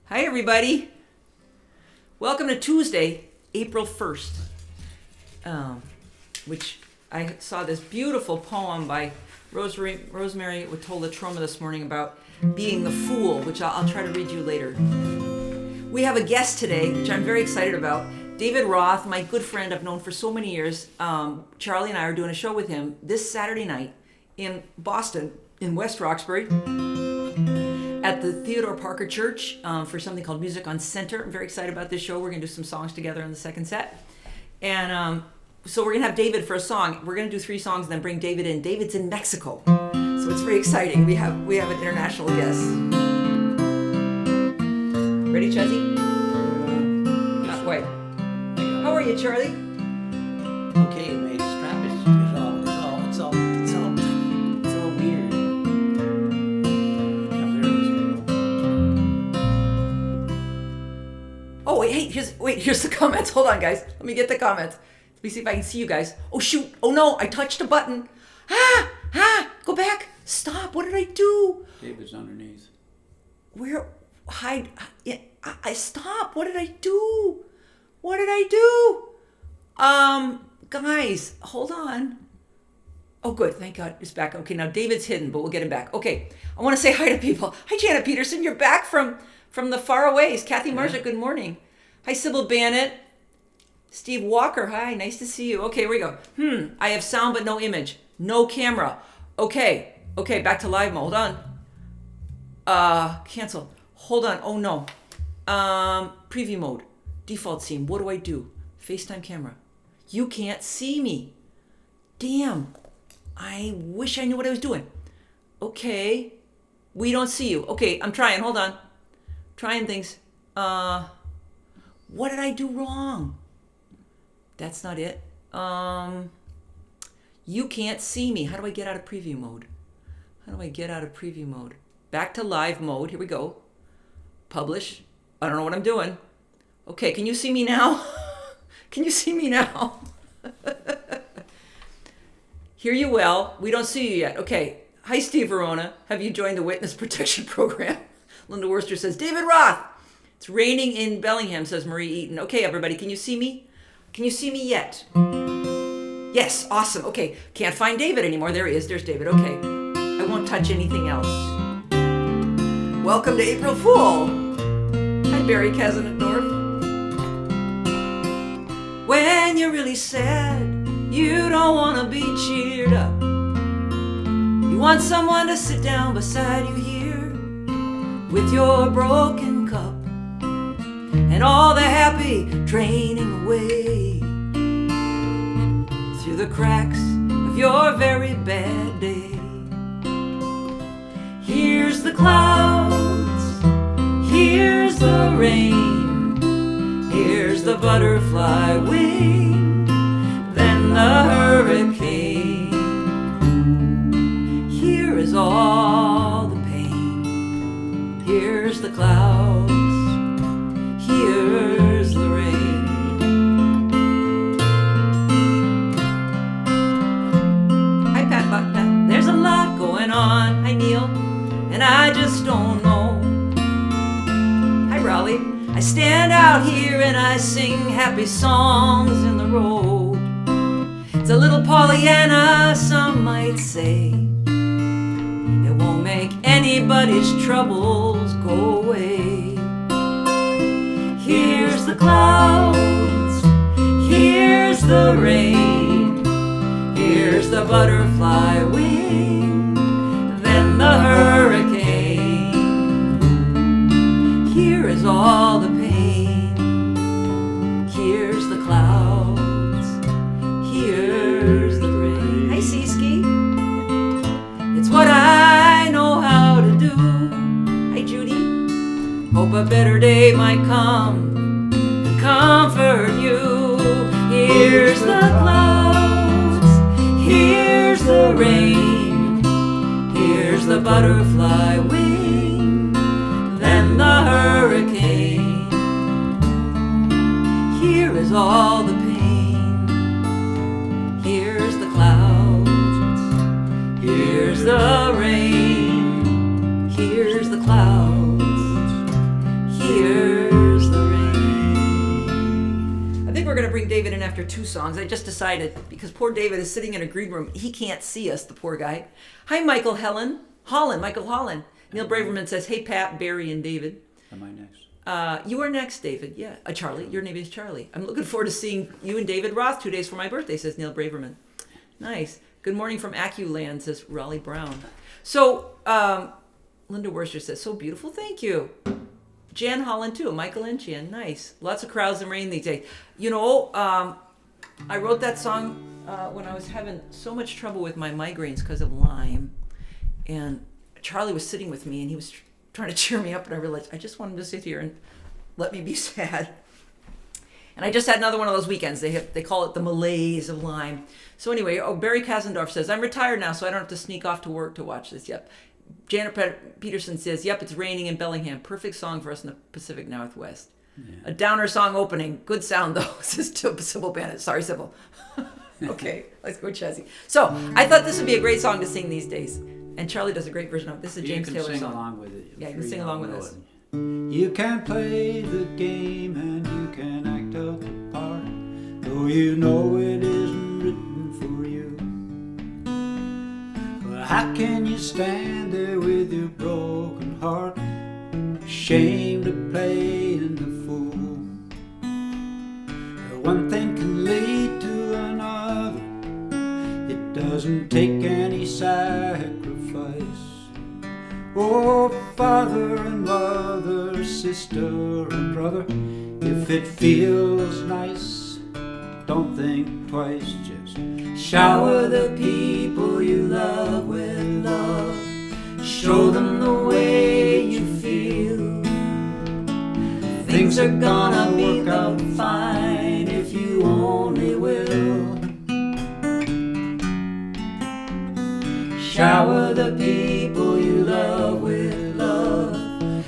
Hi, everybody. Welcome to Tuesday, April 1st, which I saw this beautiful poem by Rosemary Watola Troma this morning about being the fool, which I'll try to read you later. We have a guest today, which I'm very excited about. David Roth, my good friend I've known for so many years. Charlie and I are doing a show with him this Saturday night in Boston, in West Roxbury, at the Theodore Parker Church for something called Music on Center. I'm very excited about this show. We're going to do some songs together in the second set. And so we're going to have David for a song. We're going to do 3 songs and then bring David in. David's in Mexico. So it's very exciting. We have an international guest. Ready, Chuzzy? Not quite. How are you, Charlie? Okay, mate. Strap it's all weird. Oh, wait, here's the comments. Hold on, guys. Let me get the comments. Let me see if I can see you guys. Oh, shoot. Oh, no, I touched a button. Go back. Stop. What did I do? David's underneath. Where? Hide. I stop. What did I do? Guys, hold on. Oh, good. Thank God it's back. Okay, now David's hidden, but we'll get him back. Okay, I want to say hi to people. Hi, Janet Peterson. You're back from the far aways. Kathy Marja, good morning. Hi, Sybil Bannett. Steve Walker, hi. Nice to see you. Okay, here we go. I have sound but no image. No camera. Okay, back to live mode. Hold on. Cancel. Hold on. Oh, no. Preview mode. Default scene. What do I do? FaceTime camera. You can't see me. Damn. I wish I knew what I was doing. Okay. We don't see you. Okay, I'm trying. Hold on. Trying things. What did I do wrong? That's not it. You can't see me. How do I get out of preview mode? Back to live mode. Here we go. Publish. I don't know what I'm doing. Okay, can you see me now? Hear you well. We don't see you yet. Okay. Hi, Steve Verona. Have you joined the Witness Protection Program? Linda Worcester says, David Roth. It's raining in Bellingham, says Marie Eaton. Okay, everybody, can you see me? Can you see me yet? Yes, awesome. Okay, can't find David anymore. There he is. There's David. Okay. I won't touch anything else. Welcome to April Fool. Hi, Barry Kazenetdorf. When you're really sad, you don't want to be cheered up. You want someone to sit down beside you here with your broken cup and all the happy draining away through the cracks of your very bad day. Here's the clouds, here's the rain, here's the butterfly wing, then the hurricane. Here is all the pain. Here's the clouds, here's the rain. Hi, Pat Buckner. There's a lot going on. Hi, Neil. And I just don't know. Hi, Raleigh. I stand out here and I sing happy songs in the road. It's a little Pollyanna, some might say. It won't make anybody's troubles go away. Here's the clouds, here's the rain, here's the butterfly wing, then the hurricane. Here is all the pain. Here's the clouds, here's the rain. Hi, Seeski. It's what I know how to do. Hi, Judy. Hope a better day might come and comfort you. Here's the clouds, here's the rain, here's the butterfly wing, then the hurricane. Here is all the pain. Here's the clouds, here's the rain, here's the clouds, after 2 songs. I just decided, because poor David is sitting in a green room, he can't see us, the poor guy. Hi, Michael Holland. Neil Braverman says, hey, Pat, Barry, and David. Am I next? You are next, David. Yeah. Charlie. Your name is Charlie. I'm looking forward to seeing you and David Roth 2 days for my birthday, says Neil Braverman. Nice. Good morning from AccuLand, says Raleigh Brown. So, Linda Worcester says, so beautiful. Thank you. Jan Holland, too. Michael and Jan. Nice. Lots of crowds and rain these days. You know, I wrote that song when I was having so much trouble with my migraines because of Lyme. And Charlie was sitting with me, and he was trying to cheer me up, and I realized I just want him to sit here and let me be sad. And I just had another one of those weekends. They call it the malaise of Lyme. So anyway, Barry Kasendorf says, I'm retired now, so I don't have to sneak off to work to watch this. Yep. Janet Peterson says, yep, it's raining in Bellingham. Perfect song for us in the Pacific Northwest. Yeah. A downer song opening. Good sound, though, says Sybil Bennett. Sorry, Sybil. Okay, let's go, Chezzy. So I thought this would be a great song to sing these days. And Charlie does a great version of it. This is a James Taylor song. You can sing along with it. Yeah, you can sing along with us. You can play the game and you can act out the part, though you know it isn't written for you. But how can you stand there with your broken heart, ashamed of playing the fool? One thing can lead to another. It doesn't take any sacrifice. Oh, father and mother, sister and brother, if it feels nice, don't think twice. Just shower the people you love with love. Show them the way you feel. Things are gonna work out fine if you only will. Shower the people you love with love.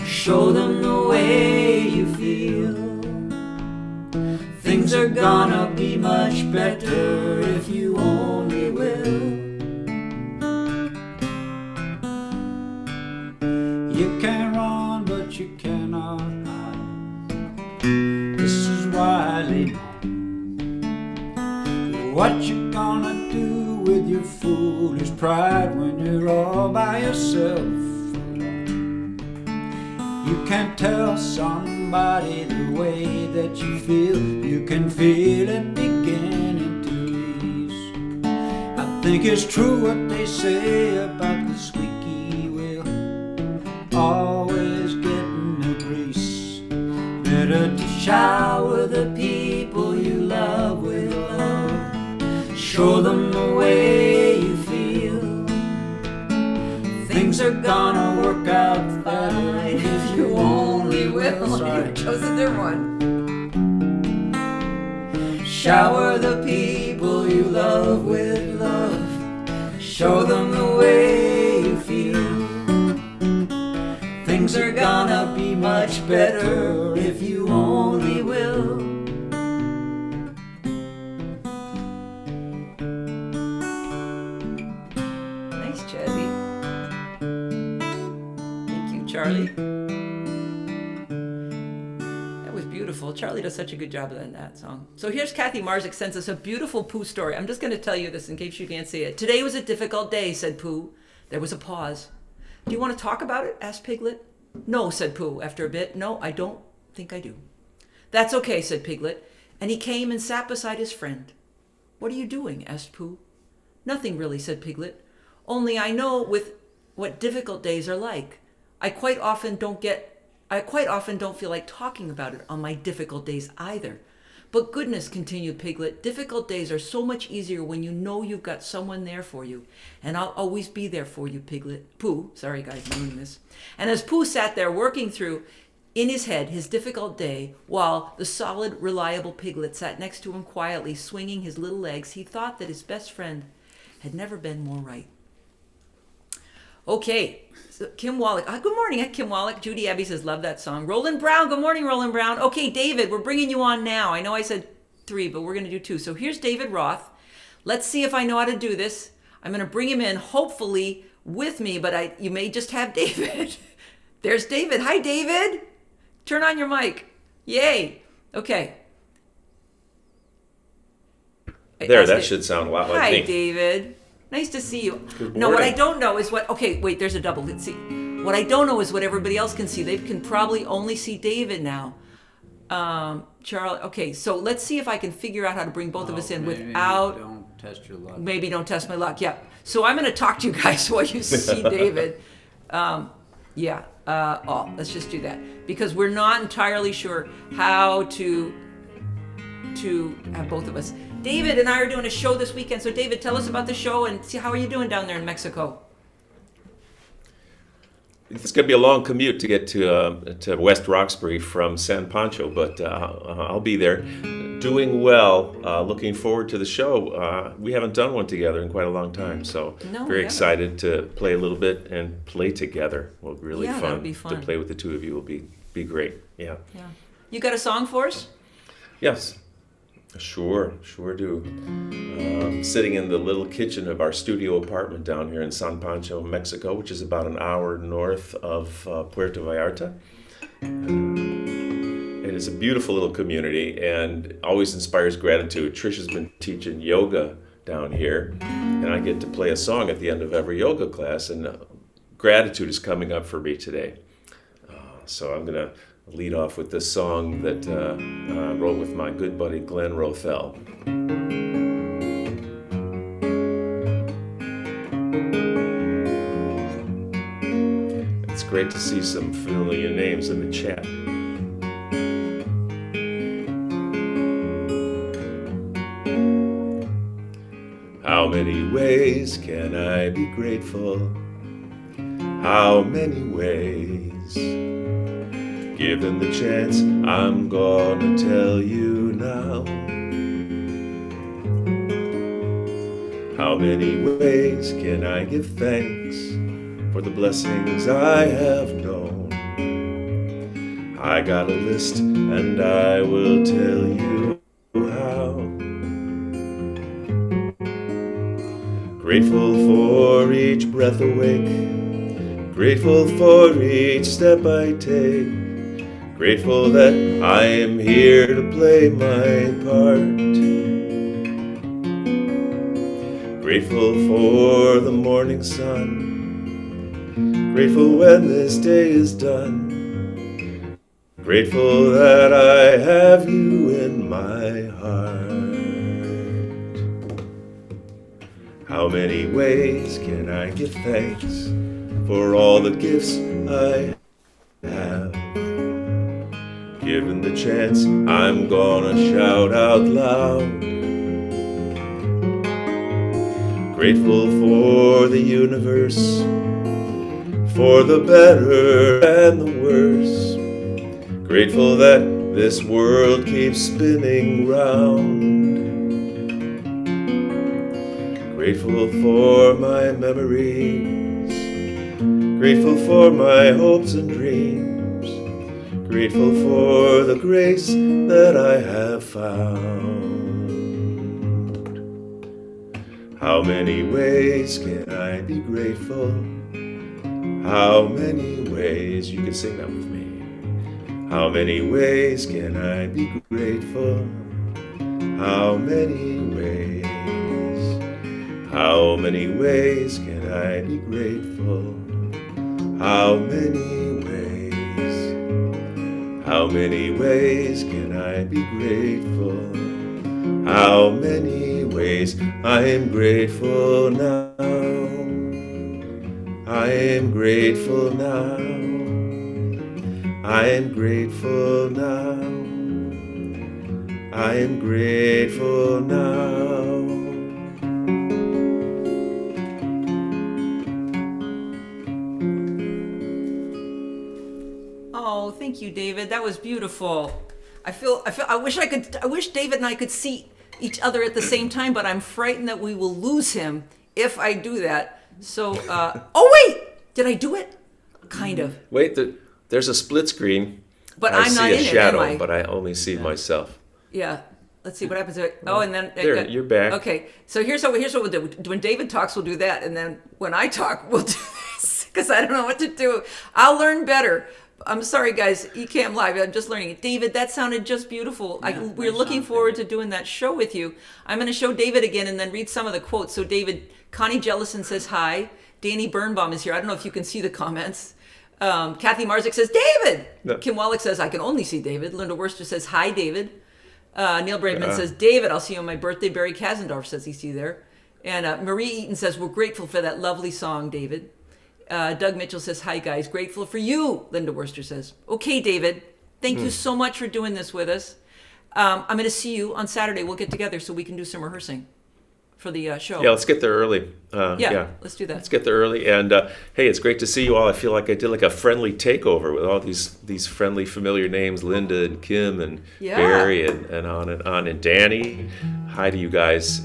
Show them the way you feel. Things are gonna be much better if you only will. You can run, but you cannot hide. This is why I lean on. What you gonna do with your foolish pride when you're all by yourself alone? You can tell somebody the way that you feel. You can feel it beginning to ease. I think it's true what they say about the squeaky wheel always getting the grease. Better to shower the people you love with love. Show them the way you feel. Things are gonna work out fine if you only will. You've chosen their one. Shower the people you love with love. Show them the way you feel. Things are gonna be much better if you only will. Charlie. That was beautiful. Charlie does such a good job of that song. So here's Kathy Marzik sends us a beautiful Pooh story. I'm just going to tell you this in case you can't see it. Today was a difficult day, said Pooh. There was a pause. Do you want to talk about it? Asked Piglet. No, said Pooh after a bit. No, I don't think I do. That's okay, said Piglet. And he came and sat beside his friend. What are you doing? Asked Pooh. Nothing really, said Piglet. Only I know what difficult days are like. I quite often don't feel like talking about it on my difficult days either. But goodness, continued Piglet, difficult days are so much easier when you know you've got someone there for you. And I'll always be there for you, Pooh. Sorry guys, I'm doing this. And as Pooh sat there working through in his head his difficult day, while the solid, reliable Piglet sat next to him quietly swinging his little legs, he thought that his best friend had never been more right. Okay, so Kim Wallach. Good morning, Kim Wallach. Judy Abbey says, love that song. Roland Brown. Good morning, Roland Brown. Okay, David, we're bringing you on now. I know I said 3, but we're going to do 2. So here's David Roth. Let's see if I know how to do this. I'm going to bring him in, hopefully, with me, but you may just have David. There's David. Hi, David. Turn on your mic. Yay. Okay. There, asked that it- should sound a lot like Hi, me. David. Nice to see you. Good No, what I morning. don't know is what. Okay, wait. There's a double. Let's see. What I don't know is what everybody else can see. They can probably only see David now. Charlie. Okay, so let's see if I can figure out how to bring both of us in without. Don't test your luck. Maybe don't test my luck. Yeah. So I'm going to talk to you guys while you see David. Yeah. Let's just do that because we're not entirely sure how to have both of us. David and I are doing a show this weekend. So David, tell us about the show and see how are you doing down there in Mexico? It's going to be a long commute to get to West Roxbury from San Pancho, but I'll be there. Doing well. Looking forward to the show. We haven't done one together in quite a long time, so No, we very haven't. excited to play a little bit and play together. Will be really Yeah, fun. that'll be fun. To play with the two of you will be great. Yeah. Yeah. You got a song for us? Yes. Sure do. Sitting in the little kitchen of our studio apartment down here in San Pancho, Mexico, which is about an hour north of Puerto Vallarta. It is a beautiful little community and always inspires gratitude. Trisha's been teaching yoga down here, and I get to play a song at the end of every yoga class, and gratitude is coming up for me today. So I'm going to lead off with this song that I wrote with my good buddy Glenn Rothell. It's great to see some familiar names in the chat. How many ways can I be grateful? How many ways? Given the chance, I'm gonna tell you now. How many ways can I give thanks for the blessings I have known? I got a list and I will tell you how. Grateful for each breath awake, grateful for each step I take, grateful that I am here to play my part. Grateful for the morning sun, grateful when this day is done, grateful that I have you in my heart. How many ways can I give thanks for all the gifts I have? Given the chance, I'm gonna shout out loud. Grateful for the universe, for the better and the worse. Grateful that this world keeps spinning round. Grateful for my memories, grateful for my hopes and dreams, grateful for the grace that I have found. How many ways can I be grateful? How many ways? You can sing that with me. How many ways can I be grateful? How many ways? How many ways can I be grateful? How many ways? How many ways can I be grateful? How many ways? I am grateful now. I am grateful now. I am grateful now. I am grateful now. Oh, thank you, David. That was beautiful. I wish David and I could see each other at the same time, but I'm frightened that we will lose him if I do that. So, oh wait, did I do it? Kind of. Wait, there's a split screen. But I I'm not see a in it, shadow, am I? but I only see myself. Yeah. Let's see what happens. Oh, and then There, you're back. Okay, so here's what we'll do. When David talks, we'll do that, and then when I talk, we'll do this because I don't know what to do. I'll learn better. I'm sorry, guys. Ecamm Live. I'm just learning it. David, that sounded just beautiful. Yeah, We're nice looking song, forward David. to doing that show with you. I'm going to show David again and then read some of the quotes. So, David, Connie Jellison says hi. Danny Birnbaum is here. I don't know if you can see the comments. Kathy Marzik says, David! No. Kim Wallach says, I can only see David. Linda Worcester says, hi, David. Neil Braveman says, David, I'll see you on my birthday. Barry Kazendorf says he's see you there. And Marie Eaton says, we're grateful for that lovely song, David. Doug Mitchell says, hi, guys. Grateful for you, Linda Worcester says. Okay, David, thank you so much for doing this with us. I'm going to see you on Saturday. We'll get together so we can do some rehearsing for the show. Yeah, let's get there early. Yeah, let's do that. Let's get there early. And hey, it's great to see you all. I feel like I did like a friendly takeover with all these friendly, familiar names: Linda and Kim and Yeah. Barry and on and on. And Danny, hi to you guys.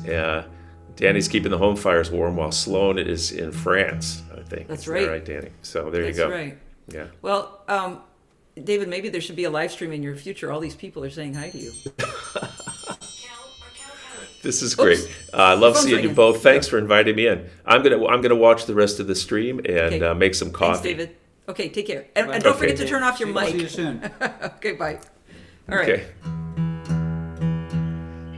Danny's keeping the home fires warm while Sloan is in France, I think. That's Is that right. right, Danny? So there That's you go. right. Yeah. Well, David, maybe there should be a live stream in your future. All these people are saying hi to you. This is great. Oops. I love Phone's seeing you ringing. both. Thanks for inviting me in. I'm gonna watch the rest of the stream and Okay. make some coffee. Thanks, David. Okay, take care. And don't Okay. forget to turn off your See you mic. soon. Okay, bye. All right. Okay.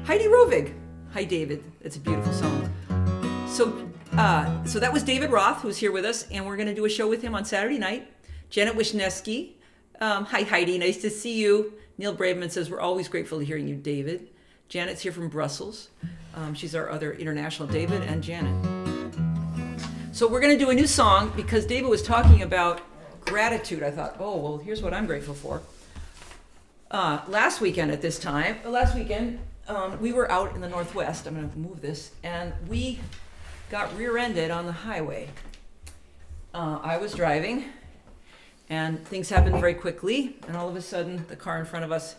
Heidi Rovig. Hi, David. It's a beautiful song. So that was David Roth, who's here with us, and we're going to do a show with him on Saturday night. Janet Wisniewski. Hi, Heidi. Nice to see you. Neil Braveman says, we're always grateful to hearing you, David. Janet's here from Brussels. She's our other international David and Janet. So we're going to do a new song because David was talking about gratitude. I thought, oh, well, here's what I'm grateful for. Last weekend, we were out in the Northwest. I'm going to move this. And we got rear-ended on the highway. I was driving, and things happened very quickly. And all of a sudden, the car in front of us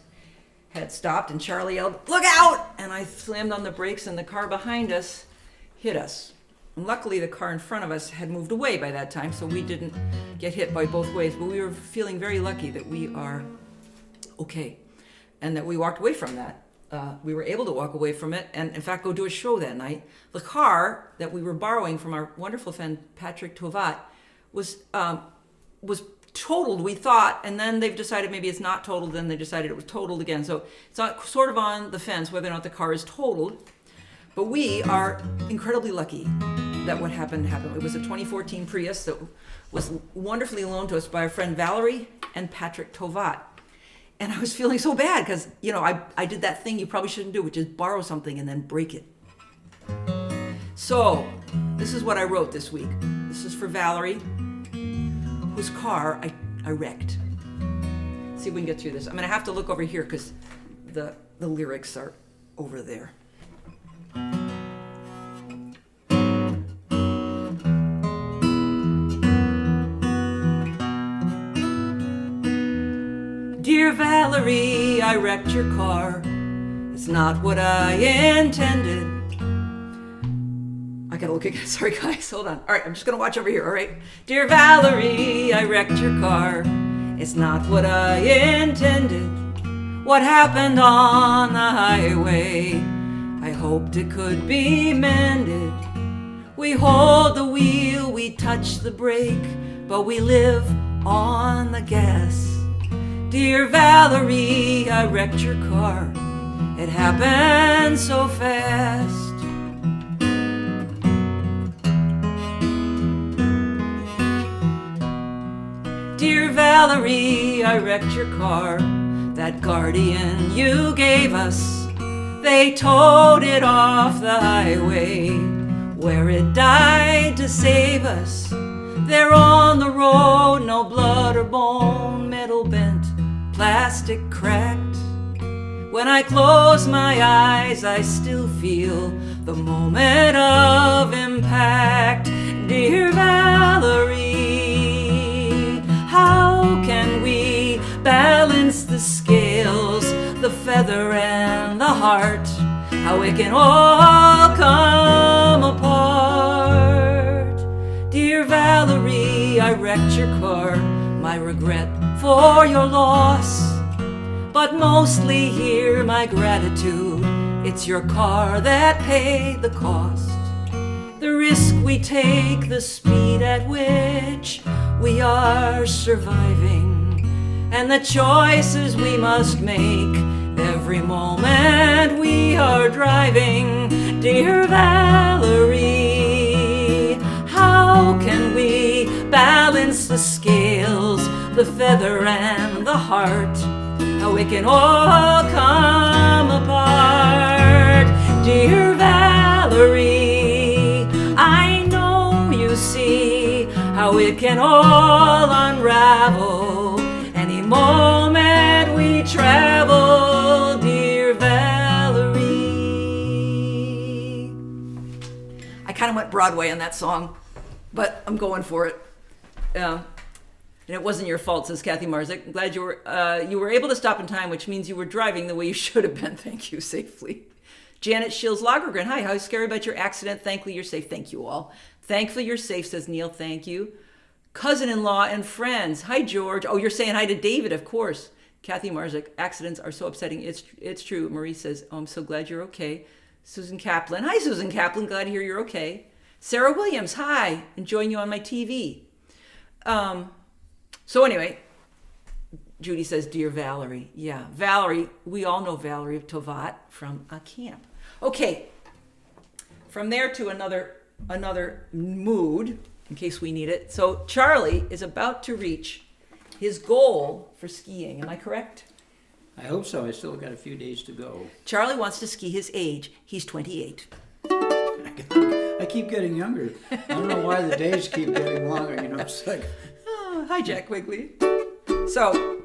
had stopped, and Charlie yelled, "Look out!" And I slammed on the brakes, and the car behind us hit us. And luckily, the car in front of us had moved away by that time, so we didn't get hit by both ways. But we were feeling very lucky that we are okay, and that we walked away from that. We were able to walk away from it, and in fact, go do a show that night. The car that we were borrowing from our wonderful friend Patrick Tovat was totaled, we thought, and then they've decided maybe it's not totaled. Then they decided it was totaled again. So it's not sort of on the fence whether or not the car is totaled. But we are incredibly lucky that what happened. It was a 2014 Prius that was wonderfully loaned to us by our friend Valerie and Patrick Tovat. And I was feeling so bad because, I did that thing you probably shouldn't do, which is borrow something and then break it. So this is what I wrote this week. This is for Valerie, whose car I wrecked. Let's see if we can get through this. I'm going to have to look over here because the lyrics are over there. Dear Valerie, I wrecked your car. It's not what I intended. I gotta look again. Sorry, guys. Hold on. All right, I'm just gonna watch over here. All right. Dear Valerie, I wrecked your car. It's not what I intended. What happened on the highway? I hoped it could be mended. We hold the wheel, we touch the brake, but we live on the gas. Dear Valerie, I wrecked your car. It happened so fast. Dear Valerie, I wrecked your car. That Guardian you gave us, they towed it off the highway where it died to save us. There on the road, no blood or bone, metal bent, plastic cracked. When I close my eyes, I still feel the moment of impact. Dear Valerie, how can we balance the scales, the feather and the heart? How it can all come apart. Dear Valerie, I wrecked your car, my regret for your loss. But mostly here my gratitude, it's your car that paid the cost. The risk we take, the speed at which we are surviving. and the choices we must make every moment we are driving. Dear Valerie, how can we balance the scales, the feather and the heart? How it can all come apart. Dear Valerie, I know you see how it can all unravel any moment we travel, dear Valerie. I kind of went Broadway on that song, but I'm going for it. And it wasn't your fault, says Kathy Marzik. I'm glad you were able to stop in time, which means you were driving the way you should have been. Thank you, safely. Janet Shields Lagergren, hi, how scary about your accident? Thankfully, you're safe. Thank you all. Thankfully, you're safe, says Neil. Thank you. Cousin-in-law and friends. Hi, George. Oh, you're saying hi to David, of course. Kathy Marzik, accidents are so upsetting. It's true. Marie says, oh, I'm so glad you're okay. Susan Kaplan. Hi, Susan Kaplan. Glad to hear you're okay. Sarah Williams. Hi. Enjoying you on my TV. So anyway, Judy says, dear Valerie. Yeah, Valerie. We all know Valerie Tovat from a camp. Okay. From there to another mood, in case we need it. So Charlie is about to reach his goal for skiing. Am I correct? I hope so. I still got a few days to go. Charlie wants to ski his age. He's 28. I keep getting younger. I don't know why the days keep getting longer. You know, it's like... Oh, hi, Jack Quigley. So,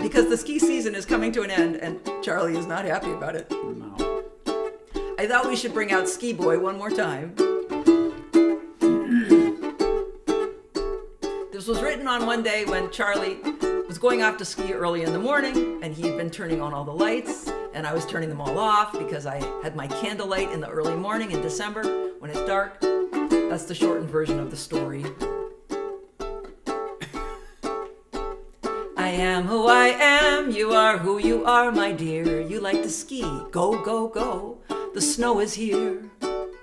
because the ski season is coming to an end, and Charlie is not happy about it, No. I thought we should bring out Ski Boy one more time. This was written on one day when Charlie was going off to ski early in the morning, and he had been turning on all the lights, and I was turning them all off because I had my candlelight in the early morning in December when it's dark. That's the shortened version of the story. I am who I am, you are who you are, my dear. You like to ski, go, go, go. The snow is here.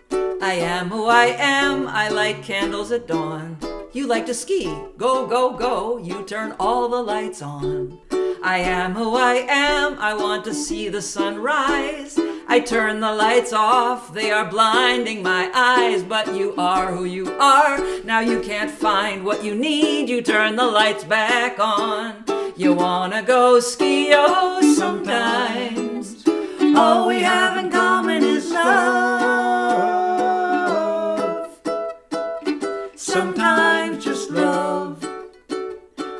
I am who I am, I light candles at dawn. You like to ski, go, go, go. You turn all the lights on. I am who I am, I want to see the sun rise. I turn the lights off, they are blinding my eyes. But you are who you are, now you can't find what you need. You turn the lights back on. You wanna go ski, oh, sometimes. All we have in common is love. Sometimes just love.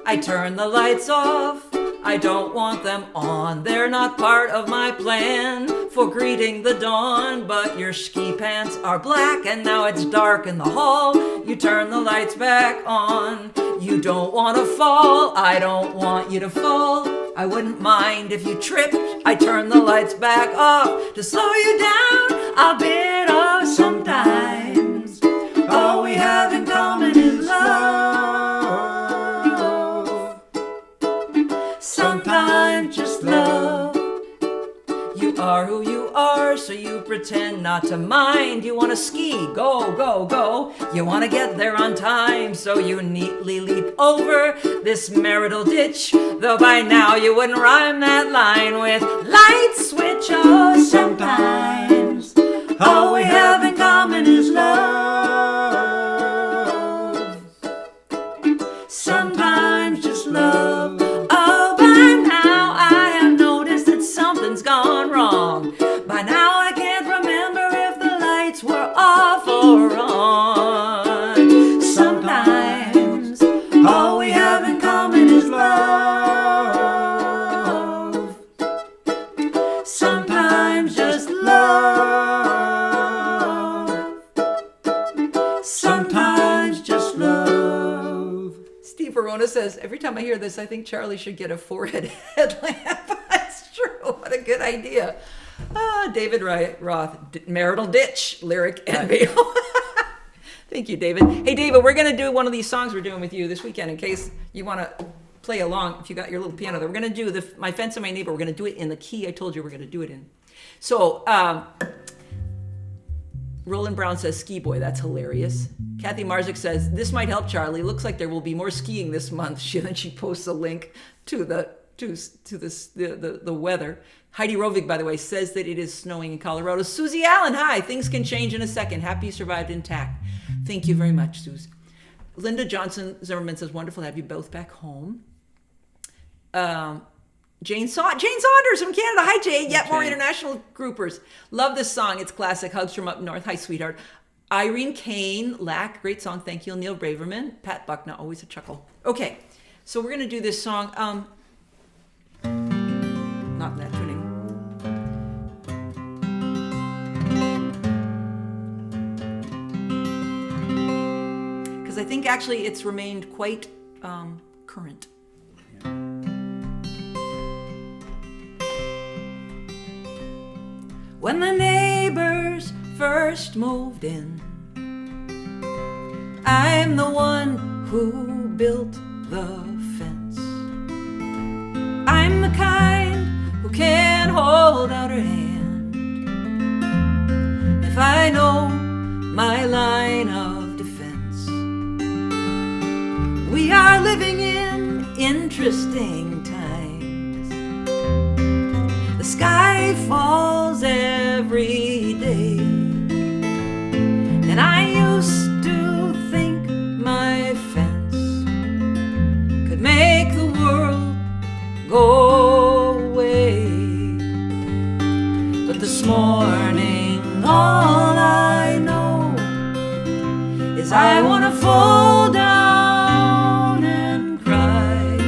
I turn the lights off, I don't want them on. They're not part of my plan for greeting the dawn. But your ski pants are black and now it's dark in the hall. You turn the lights back on. You don't want to fall, I don't want you to fall. I wouldn't mind if you tripped. I turn the lights back off to slow you down a bit. Oh, sometimes all we have in common is love. Sometimes just love. You are who you are, so you pretend not to mind. You want to ski, go, go, go. You want to get there on time, so you neatly leap over this marital ditch. Though by now you wouldn't rhyme that line with light switch. Oh, sometimes all we have in common is love. Sometimes just love. Oh, by now I have noticed that something's gone wrong. By now I can't remember if the lights were off or on. Sometimes all we have in common is love. Sometimes just love. Sometimes just love. Steve Verona says, every time I hear this, I think Charlie should get a forehead headlamp. That's true. What a good idea. David Roth, marital ditch, lyric envy. Thank you, David. Hey, David, we're going to do one of these songs we're doing with you this weekend in case you want to play along. If you got your little piano there, we're going to do My Fence and My Neighbor. We're going to do it in the key I told you we're going to do it in. So, Roland Brown says, ski boy, that's hilarious. Kathy Marzik says, this might help Charlie. Looks like there will be more skiing this month. Then she posts a link to the weather. Heidi Rovig, by the way, says that it is snowing in Colorado. Susie Allen, hi. Things can change in a second. Happy you survived intact. Thank you very much, Suze. Linda Johnson Zimmerman says, wonderful to have you both back home. Jane Saunders from Canada. Hi, Jane. Yet more international groupers. Love this song. It's classic. Hugs from up north. Hi, sweetheart. Irene Kane, Lack. Great song. Thank you. Neil Braverman. Pat Buckner. Always a chuckle. Okay. So we're going to do this song. Not in that tuning. Because I think actually it's remained quite current. When the neighbors first moved in, I'm the one who built the fence. I'm the kind who can hold out her hand if I know my line of defense. We are living in interesting times. The sky falls every day, and I used to think my fence could make the world go away. But this morning all I know is I want to fall down and cry.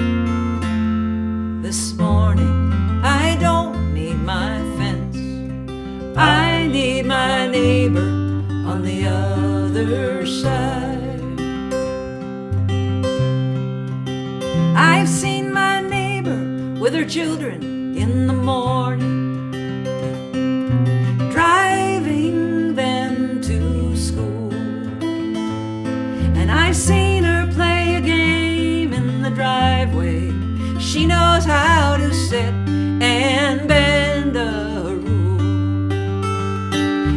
This morning I don't need my fence, I need my neighbor on the other side. I've seen my neighbor with her children in the morning, driving them to school. And I've seen her play a game in the driveway. She knows how to sit and bend a rule.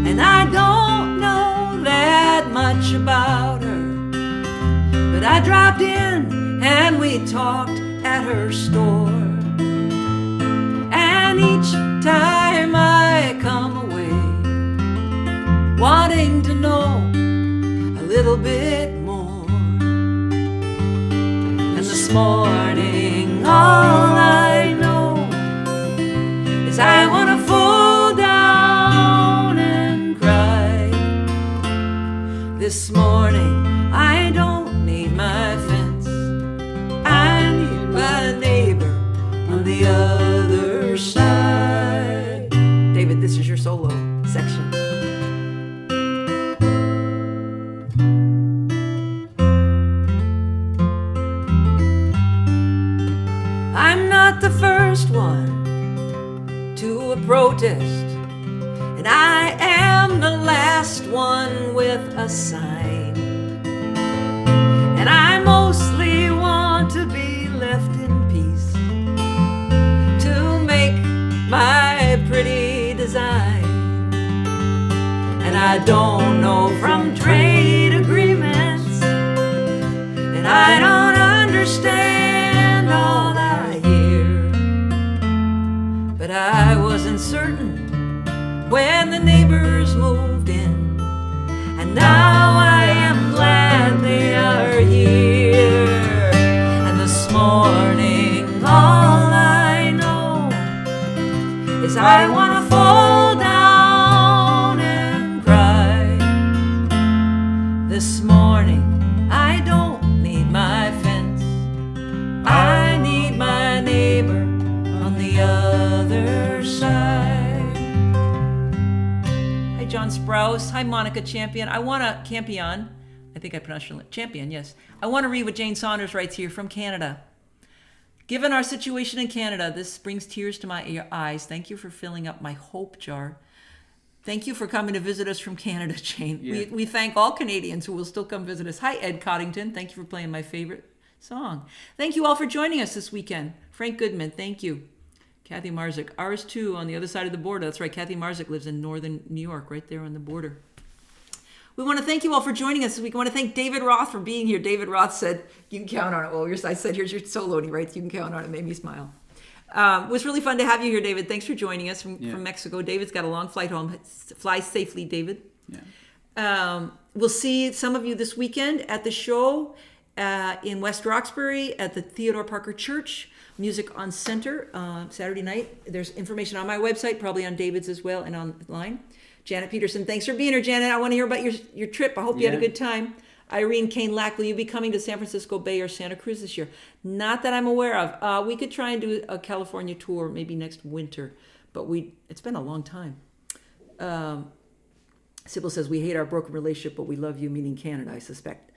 And I don't know that much about her, but I dropped in and we talked at her store. And each time I come away wanting to know a little bit more. And this morning all I know is I want to fall down and cry. This morning I don't need my fence, I need my neighbor on the other side. David, this is your solo section. I'm not the first one to a protest, and I am the last one with a sign. And I mostly want to be left in peace to make my pretty design. And I don't know from trade agreements, and I don't understand all I hear. But I wasn't certain when the neighbors moved in, and now I am glad they are here. And this morning all I know is I want to fall down and cry. This morning I don't need my fence, I need my neighbor on the other side. Hi, John Sprouse. Hi, Monica Champion. I think I pronounced your Champion, yes. I want to read what Jane Saunders writes here from Canada. Given our situation in Canada, this brings tears to my eyes. Thank you for filling up my hope jar. Thank you for coming to visit us from Canada, Jane. Yeah. We thank all Canadians who will still come visit us. Hi, Ed Coddington. Thank you for playing my favorite song. Thank you all for joining us this weekend. Frank Goodman, thank you. Kathy Marzik, ours too, on the other side of the border. That's right, Kathy Marzik lives in northern New York, right there on the border. We want to thank you all for joining us. We want to thank David Roth for being here. David Roth said, you can count on it. Well, I said, here's your solo, and he writes, you can count on it. It made me smile. It was really fun to have you here, David. Thanks for joining us from Mexico. David's got a long flight home. Fly safely, David. Yeah. We'll see some of you this weekend at the show in West Roxbury at the Theodore Parker Church. Music on Center, Saturday night. There's information on my website, probably on David's as well, and online. Janet Peterson, thanks for being here, Janet. I want to hear about your trip. I hope you had a good time. Irene Kane Lack, will you be coming to San Francisco Bay or Santa Cruz this year? Not that I'm aware of. We could try and do a California tour maybe next winter, but it's been a long time. Sybil says, we hate our broken relationship, but we love you, meaning Canada, I suspect.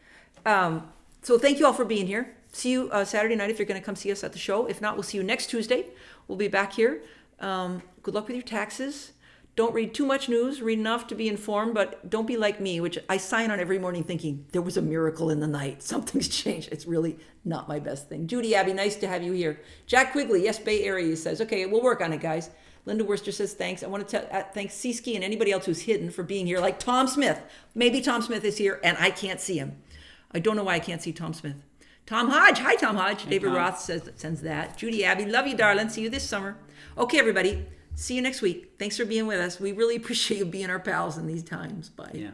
So thank you all for being here. See you Saturday night if you're going to come see us at the show. If not, we'll see you next Tuesday. We'll be back here. Good luck with your taxes. Don't read too much news. Read enough to be informed, but don't be like me, which I sign on every morning thinking there was a miracle in the night. Something's changed. It's really not my best thing. Judy Abbey, nice to have you here. Jack Quigley, yes, Bay Area, says, okay, we'll work on it, guys. Linda Worcester says, thanks. I want to thank Seeski and anybody else who's hidden for being here, like Tom Smith. Maybe Tom Smith is here and I can't see him. I don't know why I can't see Tom Smith. Tom Hodge. Hi, Tom Hodge. Hey, David Tom. Roth sends that. Judy Abbey. Love you, darling. See you this summer. Okay, everybody. See you next week. Thanks for being with us. We really appreciate you being our pals in these times. Bye. Yeah.